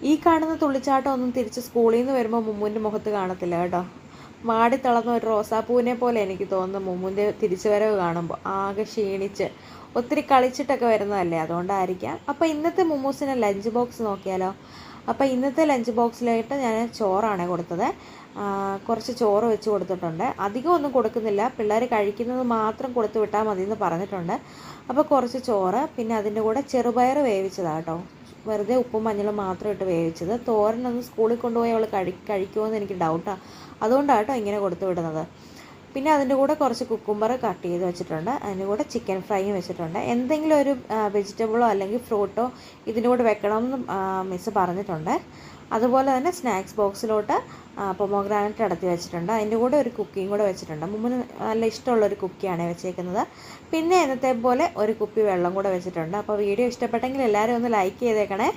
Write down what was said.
ഈ കാണുന്ന തുള്ളിച്ചാട്ടം ഒന്നും തിരിച്ച് സ്കൂളിൽ നിന്ന് വരുമ്പോൾ മുമ്മുൻ്റെ മുഖത്ത് കാണത്തില്ല കേട്ടോ. മാടിത്തളർന്ന ഒരു റോസാപ്പൂവിനെ പോലെ എനിക്ക് തോന്നുന്നു മുമ്മുൻ്റെ തിരിച്ചുവരവ് കാണുമ്പോൾ. ആകെ ക്ഷീണിച്ച് ഒത്തിരി കളിച്ചിട്ടൊക്കെ വരുന്നതല്ലേ, അതുകൊണ്ടായിരിക്കാം. അപ്പോൾ ഇന്നത്തെ മുമ്മൂസിൻ്റെ ലഞ്ച് ബോക്സ് നോക്കിയാലോ. അപ്പോൾ ഇന്നത്തെ ലഞ്ച് ബോക്സിലായിട്ട് ഞാൻ ചോറാണ് കൊടുത്തത്. കുറച്ച് ചോറ് വെച്ച് കൊടുത്തിട്ടുണ്ട്. അധികം ഒന്നും കൊടുക്കുന്നില്ല, പിള്ളേർ കഴിക്കുന്നത് മാത്രം കൊടുത്തു വിട്ടാൽ മതി എന്ന് പറഞ്ഞിട്ടുണ്ട്. അപ്പോൾ കുറച്ച് ചോറ്, പിന്നെ അതിൻ്റെ കൂടെ ചെറുപയർ വേവിച്ചതാണ് കേട്ടോ. വെറുതെ ഉപ്പും മഞ്ഞളും മാത്രം ഇട്ട് വേവിച്ചത്. തോരനൊന്ന് സ്കൂളിൽ കൊണ്ടുപോയി അവൾ കഴിക്കുമോ എന്ന് എനിക്ക് ഡൗട്ടാണ്, അതുകൊണ്ടാണ് കേട്ടോ ഇങ്ങനെ കൊടുത്തു വിടുന്നത്. പിന്നെ അതിൻ്റെ കൂടെ കുറച്ച് കുക്കുംബർ കട്ട് ചെയ്ത് വെച്ചിട്ടുണ്ട്. അതിൻ്റെ കൂടെ ചിക്കൻ ഫ്രൈയും വെച്ചിട്ടുണ്ട്. എന്തെങ്കിലും ഒരു വെജിറ്റബിളോ അല്ലെങ്കിൽ ഫ്രൂട്ടോ ഇതിൻ്റെ കൂടെ വെക്കണമെന്ന് മിസ്സ് പറഞ്ഞിട്ടുണ്ട്. അതുപോലെ തന്നെ സ്നാക്സ് ബോക്സിലോട്ട് പൊമോഗ്രാനറ്റ് അടത്തി വെച്ചിട്ടുണ്ട്. അതിൻ്റെ കൂടെ ഒരു കുക്കിയും കൂടെ വെച്ചിട്ടുണ്ട്. മുമ്പിന് നല്ല ഇഷ്ടമുള്ളൊരു കുക്കിയാണ് വെച്ചേക്കുന്നത്. പിന്നെ എന്നത്തെ പോലെ ഒരു കുപ്പി വെള്ളം കൂടെ വെച്ചിട്ടുണ്ട്. അപ്പോൾ വീഡിയോ ഇഷ്ടപ്പെട്ടെങ്കിൽ എല്ലാവരും ഒന്ന് ലൈക്ക് ചെയ്തേക്കണേ.